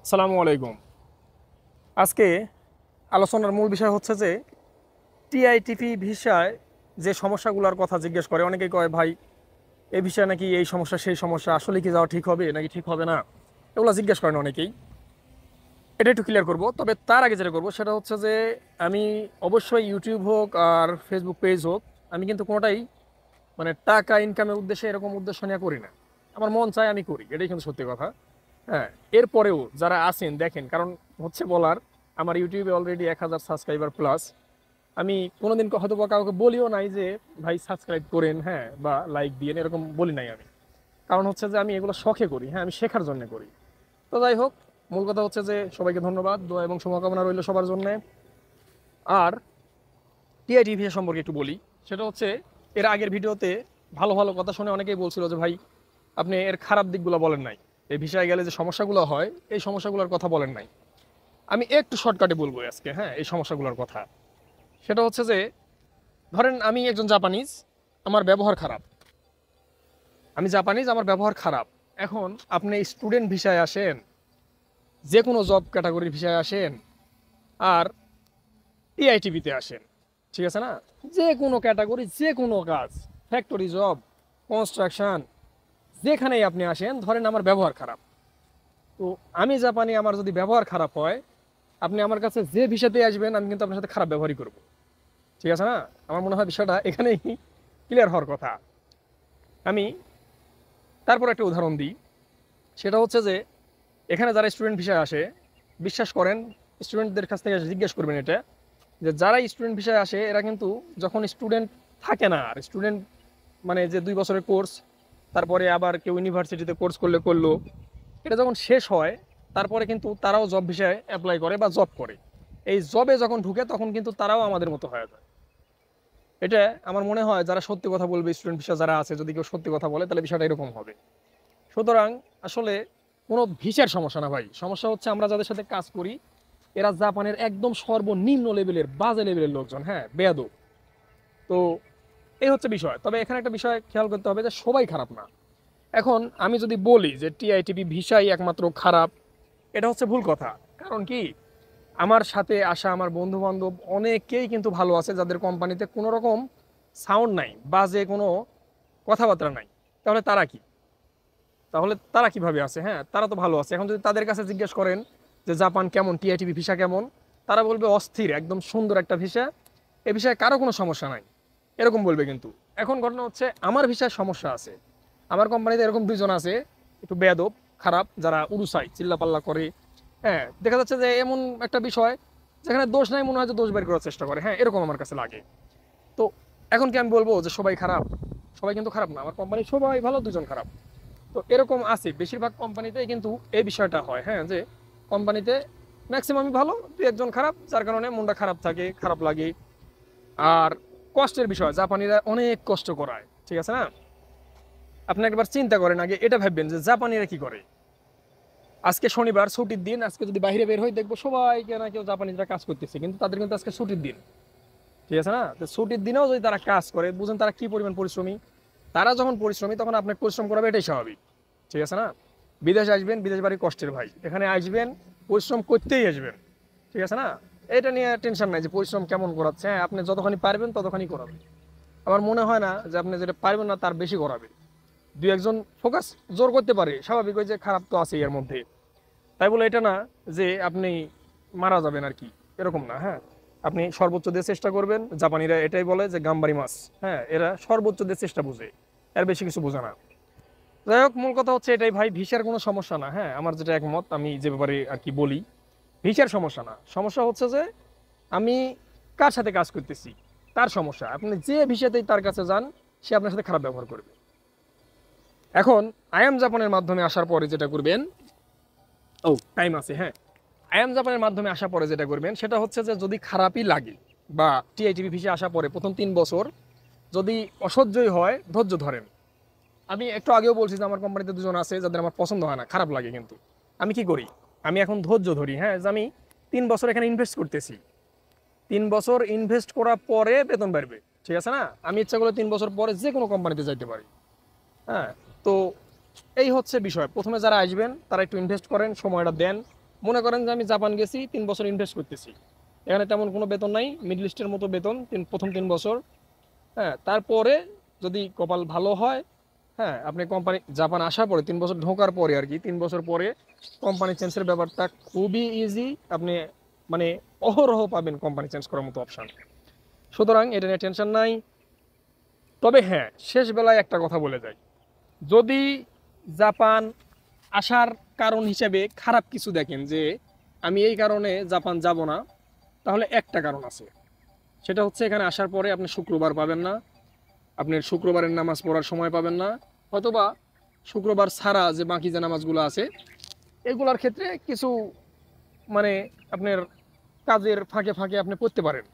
আসসালামু আলাইকুম। আজকে আলোচনার মূল বিষয় হচ্ছে যে টিআইটিপি ভিসায় যে সমস্যাগুলোর কথা জিজ্ঞেস করে অনেকেই কয় ভাই এই ভিসায় নাকি এই সমস্যা সেই সমস্যা, আসলে কি যাওয়া ঠিক হবে নাকি ঠিক হবে না, এগুলো জিজ্ঞেস করেন অনেকেই। এটা একটু ক্লিয়ার করব, তবে তার আগে যেটা করবো সেটা হচ্ছে যে আমি অবশ্যই ইউটিউব হোক আর ফেসবুক পেজ হোক, আমি কিন্তু কোনোটাই মানে টাকা ইনকামের উদ্দেশ্যে এরকম উদ্দেশ্য নিয়ে করি না। আমার মন চায় আমি করি, এটাই কিন্তু সত্যি কথা। হ্যাঁ, এরপরেও যারা আছেন দেখেন, কারণ হচ্ছে বলার আমার ইউটিউবে অলরেডি 1,000 সাবস্ক্রাইবার প্লাস। আমি কোনোদিন হয়তো বা কাউকে বলিও নাই যে ভাই সাবস্ক্রাইব করেন, হ্যাঁ, বা লাইক দিয়েন, এরকম বলি নাই আমি। কারণ হচ্ছে যে আমি এগুলো শখে করি, হ্যাঁ, আমি শেখার জন্য করি। তো যাই হোক, মূল কথা হচ্ছে যে সবাইকে ধন্যবাদ, দোয়া এবং শুভকামনা রইল সবার জন্য। আর টিআইটিভি সম্পর্কে একটু বলি। সেটা হচ্ছে এর আগের ভিডিওতে ভালো ভালো কথা শুনে অনেকেই বলছিল যে ভাই আপনি এর খারাপ দিকগুলো বলেন নাই, এই বিষয়ে গেলে যে সমস্যাগুলো হয় এই সমস্যাগুলোর কথা বলেন নাই। আমি একটু শর্টকাটে বলবো আজকে, হ্যাঁ, এই সমস্যাগুলোর কথা। সেটা হচ্ছে যে ধরেন আমি একজন জাপানিজ, আমার ব্যবহার খারাপ। আমি জাপানিজ, আমার ব্যবহার খারাপ। এখন আপনি স্টুডেন্ট ভিসায় আসেন, যে কোনো জব ক্যাটাগরির ভিসায় আসেন, আর টিআইটিভিতে আসেন, ঠিক আছে না, যে কোনো ক্যাটাগরি, যে কোনো কাজ, ফ্যাক্টরি জব, কনস্ট্রাকশন, যেখানেই আপনি আসেন, ধরেন আমার ব্যবহার খারাপ। তো আমি জাপানি, আমার যদি ব্যবহার খারাপ হয়, আপনি আমার কাছে যে ভিসাতে আসবেন আমি কিন্তু আপনার সাথে খারাপ ব্যবহারই করব। ঠিক আছে না? আমার মনে হয় বিষয়টা এখানেই ক্লিয়ার হওয়ার কথা। আমি তারপর একটা উদাহরণ দিই। সেটা হচ্ছে যে এখানে যারা স্টুডেন্ট ভিসায় আসে, বিশ্বাস করেন, স্টুডেন্টদের কাছ থেকে জিজ্ঞেস করবেন এটা, যে যারা স্টুডেন্ট ভিসায় আসে এরা কিন্তু যখন স্টুডেন্ট থাকে না, আর স্টুডেন্ট মানে যে 2 বছরের কোর্স, তারপরে আবার কেউ ইউনিভার্সিটিতে কোর্স করলে করলো, এটা যখন শেষ হয় তারপরে কিন্তু তারাও জব ভিসায় অ্যাপ্লাই করে বা জব করে। এই জবে যখন ঢুকে তখন কিন্তু তারাও আমাদের মতো হয়ে যায়। এটা আমার মনে হয় যারা সত্যি কথা বলবে, স্টুডেন্ট ভিসা যারা আছে, যদি কেউ সত্যি কথা বলে তাহলে বিষয়টা এরকম হবে। সুতরাং আসলে কোনো ভিসার সমস্যা না ভাই, সমস্যা হচ্ছে আমরা যাদের সাথে কাজ করি এরা জাপানের একদম সর্বনিম্ন লেভেলের, বাজে লেভেলের লোকজন, হ্যাঁ, বেয়াদব। তো এই হচ্ছে বিষয়। তবে এখানে একটা বিষয় খেয়াল করতে হবে যে সবাই খারাপ না। এখন আমি যদি বলি যে টিআইটিপি ভিসাই একমাত্র খারাপ, এটা হচ্ছে ভুল কথা। কারণ কি, আমার সাথে আসা আমার বন্ধু বান্ধব অনেকেই কিন্তু ভালো আছে, যাদের কোম্পানিতে কোনো রকম সাউন্ড নাই, বাজে কোনো কথাবার্তা নাই। তাহলে তারা কি, তাহলে তারা কিভাবে আছে? হ্যাঁ, তারা তো ভালো আছে। এখন যদি তাদের কাছে জিজ্ঞেস করেন যে জাপান কেমন, টিআইটিভি ভিসা কেমন, তারা বলবে অস্থির, একদম সুন্দর একটা ভিসা, এ বিষয়ে কারো কোনো সমস্যা নাই, এরকম বলবে। কিন্তু এখন ঘটনা হচ্ছে আমার ভিসায় সমস্যা আছে। আমার কোম্পানিতে এরকম দুইজন আছে একটু বেয়াদব, খারাপ, যারা উড়ুসাই চিল্লাপাল্লা করে। হ্যাঁ, দেখা যাচ্ছে যে এমন একটা বিষয় যেখানে দোষ নাই মনে হয় যে দোষ বের করার চেষ্টা করে, হ্যাঁ, এরকম আমার কাছে লাগে। তো এখন কি আমি বলবো যে সবাই খারাপ? সবাই কিন্তু খারাপ না, আমার কোম্পানির সবাই ভালো, দুজন খারাপ। তো এরকম আছে বেশিরভাগ কোম্পানিতে, কিন্তু এই বিষয়টা হয়, হ্যাঁ, যে কোম্পানিতে ম্যাক্সিমামই ভালো, দু একজন খারাপ, যার কারণে মনটা খারাপ থাকে, খারাপ লাগে। আর কষ্টের বিষয়, জাপানিরা অনেক কষ্ট করায়, ঠিক আছে না? আপনি একবার চিন্তা করেন, আগে এটা ভাববেন যে জাপানিরা কি করে। আজকে শনিবার ছুটির দিন, আজকে যদি বাইরে বের হই দেখবো সবাই কেউ না কেউ জাপানিরা কাজ করতেছে, কিন্তু তাদের কিন্তু আজকে ছুটির দিন, ঠিক আছে না? তো ছুটির দিনেও যদি তারা কাজ করে, বুঝেন তারা কি পরিমাণ পরিশ্রমী। তারা যখন পরিশ্রমী তখন আপনাকে পরিশ্রম করাবে, এটাই স্বাভাবিক, ঠিক আছে না? বিদেশ আসবেন, বিদেশ বাড়ি কষ্টের ভাই, এখানে আসবেন পরিশ্রম করতেই আসবেন, ঠিক আছে না? এটা নিয়ে টেনশন নাই যে পরিশ্রম কেমন করাচ্ছে, হ্যাঁ, আপনি যতখানি পারবেন ততখানি করাবেন। আমার মনে হয় না যে আপনি যেটা পারবেন না তার বেশি করাবে। দুই একজন ফোকাস জোর করতে পারে, স্বাভাবিক, ওই যে খারাপ তো আছে এর মধ্যে। তাই বলে এটা না যে আপনি মারা যাবেন আর কি, এরকম না। হ্যাঁ, আপনি সর্বোচ্চ দিয়ে চেষ্টা করবেন। জাপানিরা এটাই বলে যে গাম্বারি মাছ, হ্যাঁ, এরা সর্বোচ্চ দিয়ে চেষ্টা বুঝে, এর বেশি কিছু বোঝে না। যাই হোক, মূল কথা হচ্ছে এটাই ভাই, ভিসার কোনো সমস্যা না। হ্যাঁ, আমার যেটা একমত, আমি যে ব্যাপারে আর কি বলি, ভিসার সমস্যা না। সমস্যা হচ্ছে যে আমি কার সাথে কাজ করতেছি, তার সমস্যা। আপনি যে ভিসাতেই তার কাছে যান, সে আপনার সাথে খারাপ ব্যবহার করবে। এখন আই এম জাপানের মাধ্যমে আসার পরে যেটা করবেন, ও টাইম আছে, হ্যাঁ, আই এম জাপানের মাধ্যমে আসার পরে যেটা করবেন সেটা হচ্ছে যে যদি খারাপই লাগে, বা টিআইটিভি ভিসা আসার পরে প্রথম 3 বছর যদি অসহ্যই হয়, ধৈর্য ধরেন। আমি একটু আগেও বলছি যে আমার কোম্পানিতে দুজন আছে যাদের আমার পছন্দ হয় না, খারাপ লাগে, কিন্তু আমি কি করি, আমি এখন ধৈর্য ধরি। হ্যাঁ, যে আমি 3 বছর এখানে ইনভেস্ট করতেছি, 3 বছর ইনভেস্ট করার পরে বেতন বাড়বে, ঠিক আছে না? আমি ইচ্ছা করলে 3 বছর পরে যে কোনো কোম্পানিতে যাইতে পারি। হ্যাঁ, তো এই হচ্ছে বিষয়। প্রথমে যারা আসবেন তারা একটু ইনভেস্ট করেন, সময়টা দেন, মনে করেন যে আমি জাপান গেছি 3 বছর ইনভেস্ট করতেছি, এখানে তেমন কোনো বেতন নাই, মিডল ইস্টের মতো বেতন প্রথম 3 বছর। হ্যাঁ, তারপরে যদি কপাল ভালো হয়, হ্যাঁ, আপনি কোম্পানি জাপান আসার পরে 3 বছর ঢোকার পরে আর কি, 3 বছর পরে কোম্পানি চেঞ্জের ব্যাপারটা খুবই ইজি। আপনি মানে অহরহ পাবেন কোম্পানি চেঞ্জ করার মতো অপশান। সুতরাং এটা নিয়ে টেনশন নাই। তবে হ্যাঁ, শেষ বেলায় একটা কথা বলে যাই, যদি জাপান আসার কারণ হিসেবে খারাপ কিছু দেখেন যে আমি এই কারণে জাপান যাব না, তাহলে একটা কারণ আছে। সেটা হচ্ছে এখানে আসার পরে আপনি শুক্রবার পাবেন না, আপনি শুক্রবারের নামাজ পড়ার সময় পাবেন না, অথবা শুক্রবার ছাড়া যে বাকি যে নামাজগুলো আছে এগুলার ক্ষেত্রে কিছু মানে আপনার কাজের ফাঁকে ফাঁকে আপনি পড়তে পারেন।